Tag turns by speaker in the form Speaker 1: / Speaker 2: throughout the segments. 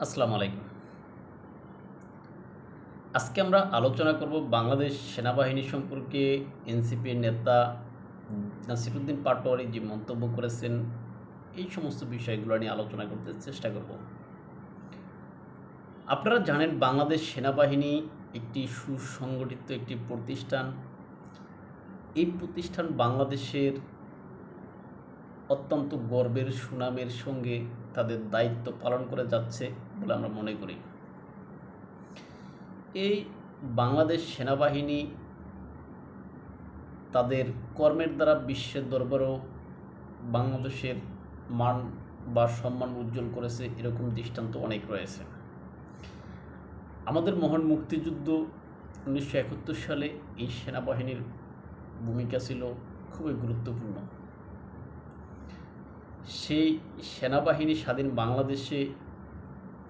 Speaker 1: আসসালামু আলাইকুম। আজকে আমরা আলোচনা করব বাংলাদেশ সেনাবাহিনী সম্পর্কে এনসিপির নেতা নাসিরুদ্দিন পাটোয়ারি যে মন্তব্য করেছেন, এই সমস্ত বিষয়গুলো নিয়ে আলোচনা করতে চেষ্টা করব। আপনারা জানেন বাংলাদেশ সেনাবাহিনী একটি সুসংগঠিত একটি প্রতিষ্ঠান। এই প্রতিষ্ঠান বাংলাদেশের অত্যন্ত গর্বের সুনামের সঙ্গে তাদের দায়িত্ব পালন করে যাচ্ছে বলে আমরা মনে করি। এই বাংলাদেশ সেনাবাহিনী তাদের কর্মের দ্বারা বিশ্বের দরবারেও বাংলাদেশের মান বা সম্মান উজ্জ্বল করেছে, এরকম দৃষ্টান্ত অনেক রয়েছে। আমাদের মহান মুক্তিযুদ্ধ 1971 সালে এই সেনাবাহিনীর ভূমিকা ছিল খুবই গুরুত্বপূর্ণ। সেই সেনাবাহিনী স্বাধীন বাংলাদেশে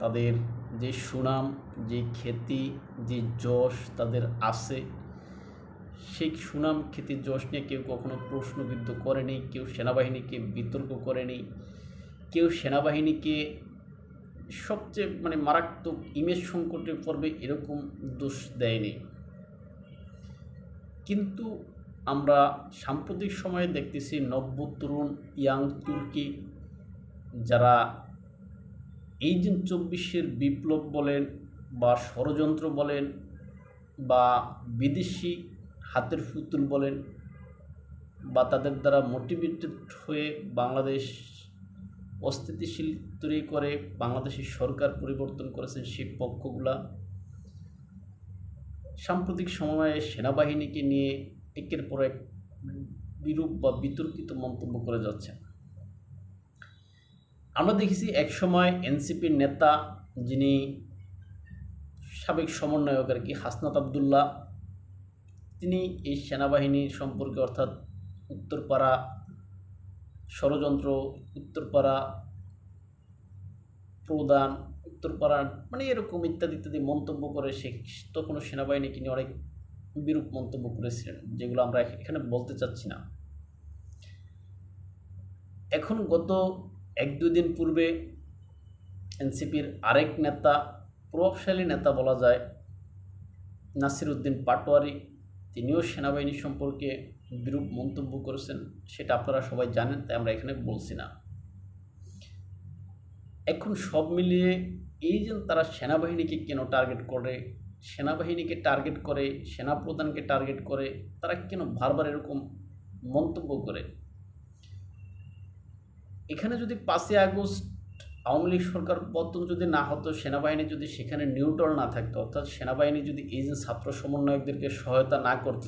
Speaker 1: তাদের যে সুনাম, যে খ্যাতি, যে যশ তাদের আছে, সেই সুনাম খ্যাতি যশ নিয়ে কেউ কখনো প্রশ্নবিদ্ধ করেনি, কেউ সেনাবাহিনীকে বিতর্ক করেনি, কেউ সেনাবাহিনীকে সবচেয়ে মারাত্মক ইমেজ সংকটে পড়বে এরকম দোষ দেয়নি। কিন্তু আমরা সাম্প্রতিক সময়ে দেখতেছি নব্য তরুণ ইয়াং তুর্কি, যারা এই যে 24-এর বিপ্লব বলেন বা ষড়যন্ত্র বলেন বা বিদেশি হাতের পুতুল বলেন বা তাদের দ্বারা মোটিভেটেড হয়ে বাংলাদেশ অস্থিতিশীল তৈরি করে বাংলাদেশের সরকার পরিবর্তন করেছেন, সেই পক্ষগুলা সাম্প্রতিক সময়ে সেনাবাহিনীকে নিয়ে একের পর এক বিরূপ বা বিতর্কিত মন্তব্য করে যাচ্ছে। আমরা দেখেছি একসময় এনসিপির নেতা, যিনি সাবেক সমন্বয়ক হাসনাত আবদুল্লাহ, তিনি এই সেনাবাহিনী সম্পর্কে অর্থাৎ উত্তরপাড়া ষড়যন্ত্র, উত্তরপাড়া প্রদান, উত্তরপাড়া এরকম ইত্যাদি ইত্যাদি মন্তব্য করে সে তখনও সেনাবাহিনীকে নিয়ে অনেক বিরূপ মন্তব্য করেছিলেন, যেগুলো আমরা এখানে বলতে চাচ্ছি না। এখন গত 1-2 দিন পূর্বে এনসিপির আরেক নেতা, প্রভাবশালী নেতা বলা যায়, নাসিরুদ্দিন পাটোয়ারি, তিনিও সেনাবাহিনী সম্পর্কে বিরূপ মন্তব্য করেছেন। সেটা আপনারা সবাই জানেন, তাই আমরা এখানে বলছি না। এখন সব মিলিয়ে এই যে তারা সেনাবাহিনীকে কেন টার্গেট করে, সেনাবাহিনীকে টার্গেট করে, সেনাপ্রধানকে টার্গেট করে, তারা কেন বারবার এরকম মন্তব্য করে? এখানে যদি 5ই আগস্ট আওয়ামী লীগ সরকার পতন যদি না হতো, সেনাবাহিনী যদি সেখানে নিউট্রাল না থাকতো, অর্থাৎ সেনাবাহিনী যদি এই যে ছাত্র সমন্বয়কদেরকে সহায়তা না করত,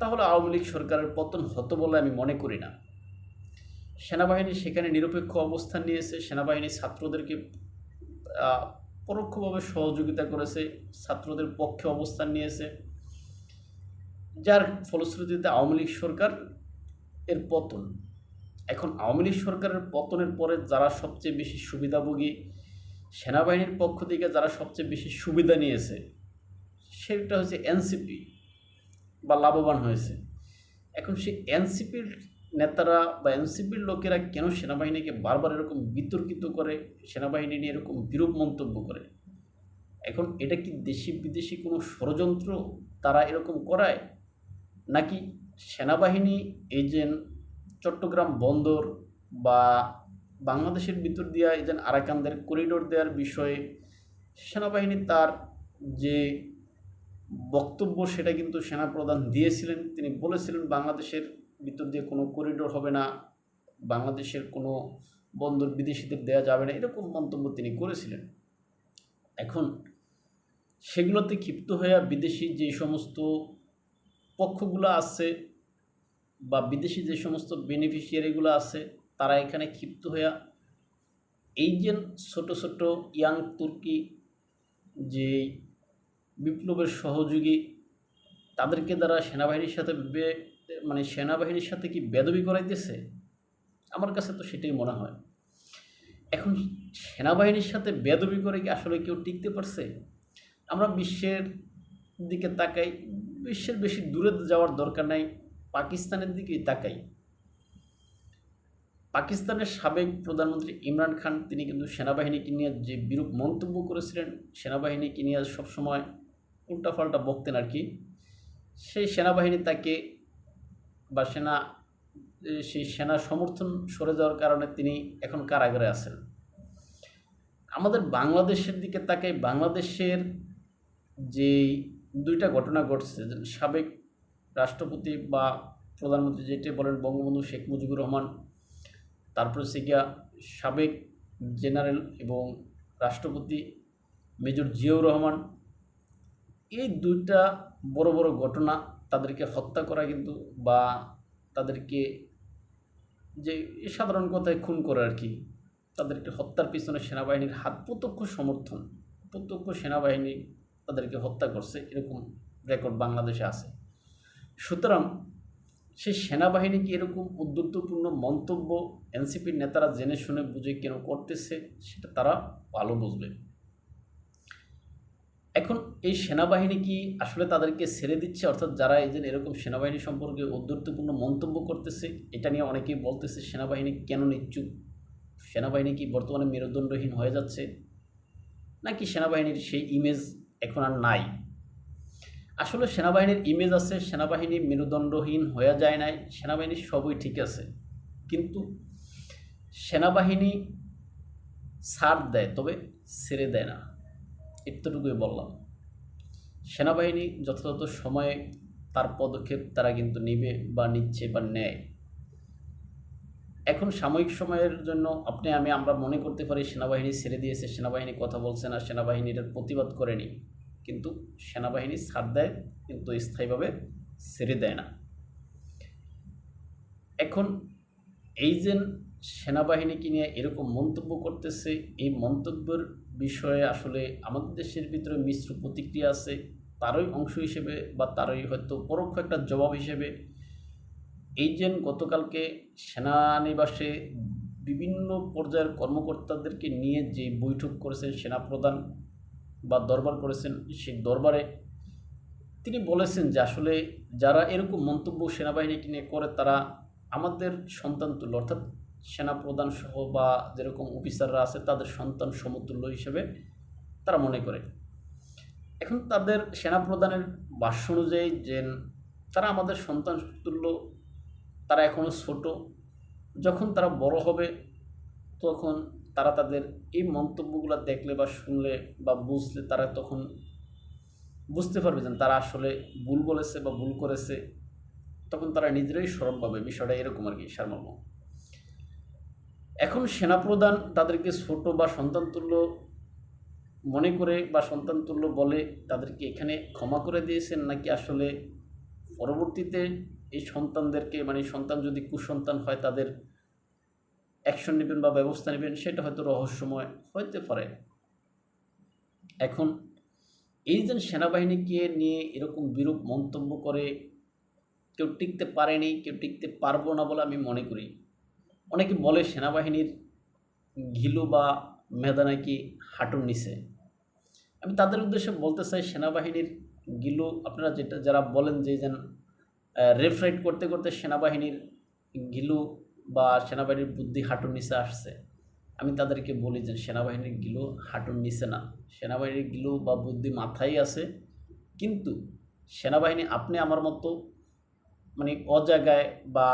Speaker 1: তাহলে আওয়ামী লীগ সরকারের পতন হতো বলে আমি মনে করি না। সেনাবাহিনী সেখানে নিরপেক্ষ অবস্থান নিয়েছে, সেনাবাহিনী ছাত্রদেরকে পরোক্ষভাবে সহযোগিতা করেছে, ছাত্রদের পক্ষে অবস্থান নিয়েছে, যার ফলশ্রুতিতে আওয়ামী লীগ সরকার এর পতন। এখন আওয়ামী লীগ সরকারের পতনের পরে যারা সবচেয়ে বেশি সুবিধাভোগী, সেনাবাহিনীর পক্ষ থেকে যারা সবচেয়ে বেশি সুবিধা নিয়েছে, সেটা হচ্ছে এনসিপি বা লাভবান হয়েছে। এখন সেই এনসিপির নেতারা বা এনসিপির লোকেরা কেন সেনাবাহিনীকে বারবার এরকম বিতর্কিত করে, সেনাবাহিনী নিয়ে এরকম বিরূপ মন্তব্য করে? এখন এটা কি দেশি বিদেশি কোনো ষড়যন্ত্র তারা এরকম করায়, নাকি সেনাবাহিনী এই যে চট্টগ্রাম বন্দর বা বাংলাদেশের ভিতর দিয়া এই যে আরাকানদের করিডোর দেওয়ার বিষয়ে সেনাবাহিনী তার যে বক্তব্য, সেটা কিন্তু সেনাপ্রধান দিয়েছিলেন। তিনি বলেছিলেন বাংলাদেশের ভিতর দিয়ে কোনো করিডোর হবে না, বাংলাদেশের কোনো বন্দর বিদেশিদের দেওয়া যাবে না, এরকম মন্তব্য তিনি করেছিলেন। এখন সেগুলোতে ক্ষিপ্ত হয়ে বিদেশি যে সমস্ত পক্ষগুলো আছে বা বিদেশি যে সমস্ত বেনিফিশিয়ারিগুলো আছে, তারা এখানে ক্ষিপ্ত হয়ে এই যে ছোটো ছোটো ইয়াং তুর্কি যে বিপ্লবের সহযোগী, তাদেরকে দ্বারা সেনাবাহিনীর সাথে সেনাবাহিনীর সাথে কি বেদবি করাইতেছে? আমার কাছে তো সেটাই মনে হয়। এখন সেনাবাহিনীর সাথে বেদবি করে কি আসলে কেউ টিকতে পারছে? আমরা বিশ্বের দিকে তাকাই, বিশ্বের বেশি দূরে যাওয়ার দরকার নাই, পাকিস্তানের দিকেই তাকাই। পাকিস্তানের সাবেক প্রধানমন্ত্রী ইমরান খান তিনি কিন্তু সেনাবাহিনীকে নিয়ে যে বিরূপ মন্তব্য করেছিলেন, সেনাবাহিনীকে নিয়ে সবসময় উল্টাপাল্টা বকতেন আর কি, সেই সেনাবাহিনী তাকে বা সেই সেনা সমর্থন সরে যাওয়ার কারণে তিনি এখন কারাগারে আছেন। আমাদের বাংলাদেশের দিকে তাকাই, বাংলাদেশের যে দুইটা ঘটনা ঘটছে, সাবেক রাষ্ট্রপতি বা প্রধানমন্ত্রী যেটা বলেন বঙ্গবন্ধু শেখ মুজিবুর রহমান, তারপর হচ্ছে গিয়া সাবেক জেনারেল এবং রাষ্ট্রপতি মেজর জিয়াউর রহমান, এই দুইটা বড় বড় ঘটনা, তাদেরকে হত্যা করা কিন্তু বা তাদেরকে যে সাধারণ কথায় খুন করে আর কি, তাদেরকে হত্যার পিছনে সেনাবাহিনীর হাত, প্রত্যক্ষ সমর্থন, প্রত্যক্ষ সেনাবাহিনী তাদেরকে হত্যা করছে, এরকম রেকর্ড বাংলাদেশে আছে। সুতরাং সেই সেনাবাহিনী কি এরকম উদ্ধত্তপূর্ণ মন্তব্য এনসিপির নেতারা জেনে শুনে বুঝে কেন করতেছে, সেটা তারা ভালো বুঝবে। এখন এই সেনাবাহিনী কি আসলে তাদেরকে ছেড়ে দিচ্ছে, অর্থাৎ যারা এই যে এরকম সেনাবাহিনী সম্পর্কে উদ্ধত্তপূর্ণ মন্তব্য করতেছে, এটা নিয়ে অনেকেই বলতেছে সেনাবাহিনী কেন নিশ্চুপ, সেনাবাহিনী কি বর্তমানে মেরুদণ্ডহীন হয়ে যাচ্ছে, নাকি সেনাবাহিনীর সেই ইমেজ এখন আর নাই? আসলে সেনাবাহিনীর ইমেজ আছে, সেনাবাহিনী মেরুদণ্ডহীন হয়ে যায় নাই, সেনাবাহিনীর সবই ঠিক আছে, কিন্তু সেনাবাহিনী ছাড় দেয় তবে ছেড়ে দেয় না, এতটুকুই বললাম। সেনাবাহিনী যথাযথ সময়ে তার পদক্ষেপ তারা কিন্তু নেবে বা নিচ্ছে বা নেয়। এখন সাময়িক সময়ের জন্য আমরা মনে করতে পারি সেনাবাহিনী ছেড়ে দিয়েছে, সেনাবাহিনী কথা বলছে না, সেনাবাহিনী এটার প্রতিবাদ করেনি, কিন্তু সেনাবাহিনী ছাড় দেয় কিন্তু স্থায়ীভাবে ছেড়ে দেয় না। এখন এই যে সেনাবাহিনীকে নিয়ে এরকম মন্তব্য করতেছে, এই মন্তব্যের বিষয়ে আসলে আমাদের দেশের ভিতরে মিশ্র প্রতিক্রিয়া আছে। তারই অংশ হিসেবে বা তারই হয়তো পরোক্ষ একটা জবাব হিসেবে এই যে গতকালকে সেনানিবাসে বিভিন্ন পর্যায়ের কর্মকর্তাদেরকে নিয়ে যে বৈঠক করেছেন সেনাপ্রধান বা দরবার করেছেন, সেই দরবারে তিনি বলেছেন যে আসলে যারা এরকম মন্তব্য সেনাবাহিনীকে নিয়ে করে তারা আমাদের সন্তান তুল্য, অর্থাৎ সেনাপ্রধান সহ বা যেরকম অফিসাররা আছে তাদের সন্তান সমতুল্য হিসেবে তারা মনে করে। এখন তাদের সেনাপ্রধানের ভাষ্য অনুযায়ী যে তারা আমাদের সন্তান তুল্য, তারা এখনও ছোট, যখন তারা বড় হবে তখন তারা তাদের এই মন্তব্যগুলো দেখলে বা শুনলে বা বুঝলে তারা তখন বুঝতে পারবে যে তারা আসলে ভুল বলেছে বা ভুল করেছে, তখন তারা নিজেরাই সরব পাবে। বিষয়টা এরকম আর কি সারমর্ম। এখন সেনাপ্রধান তাদেরকে ছোট বা সন্তানতুল্য মনে করে বা সন্তানতুল্য বলে তাদেরকে এখানে ক্ষমা করে দিয়েছেন, নাকি আসলে পরবর্তীতে এই সন্তানদেরকে, মানে সন্তান যদি কুসন্তান হয় তাদের অ্যাকশন নেবেন বা ব্যবস্থা নেবেন, সেটা হয়তো রহস্যময় হইতে পারে। এখন এই যে সেনাবাহিনীকে নিয়ে এরকম বিরূপ মন্তব্য করে কেউ টিকতে পারেনি, কেউ টিকতে পারবো না বলে আমি মনে করি। অনেকে বলে সেনাবাহিনীর ঘিলু বা মেধা নাকি হাঁটুর নিচে। আমি তাদের উদ্দেশ্যে বলতে চাই, সেনাবাহিনীর গিলু আপনারা যারা বলেন যে রেফারেট করতে করতে সেনাবাহিনীর গিলু বা সেনাবাহিনীর বুদ্ধি হাঁটুর নিচে আসছে, আমি তাদেরকে বলি যে সেনাবাহিনীর গিলু হাঁটুর নিচে না, সেনাবাহিনীর গিলু বা বুদ্ধি মাথায় আছে, কিন্তু সেনাবাহিনী আপনি আমার মতো মানে অজায়গায় বা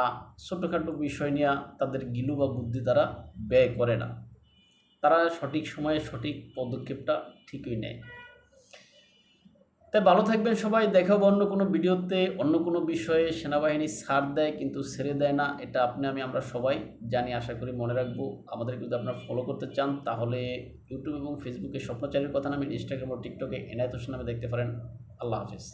Speaker 1: ছোটোখাটো বিষয় নিয়ে তাদের গিলু বা বুদ্ধি তারা ব্যয় করে না, তারা সঠিক সময়ে সঠিক পদক্ষেপটা ঠিকই নেয়। তাই ভালো থাকবেন সবাই, দেখাবো অন্য কোনো ভিডিওতে অন্য কোনো বিষয়ে। সেনাবাহিনী ছাড় দেয় কিন্তু ছেড়ে দেয় না, এটা আমরা সবাই জানি, আশা করি মনে রাখবো। আমাদের যদি আপনারা ফলো করতে চান তাহলে ইউটিউব এবং ফেসবুকে স্বপ্নচারীর কথা নামে, ইনস্টাগ্রাম ও টিকটকে এনায়েত হোসেন নামে দেখতে পারেন। আল্লাহ হাফিজ।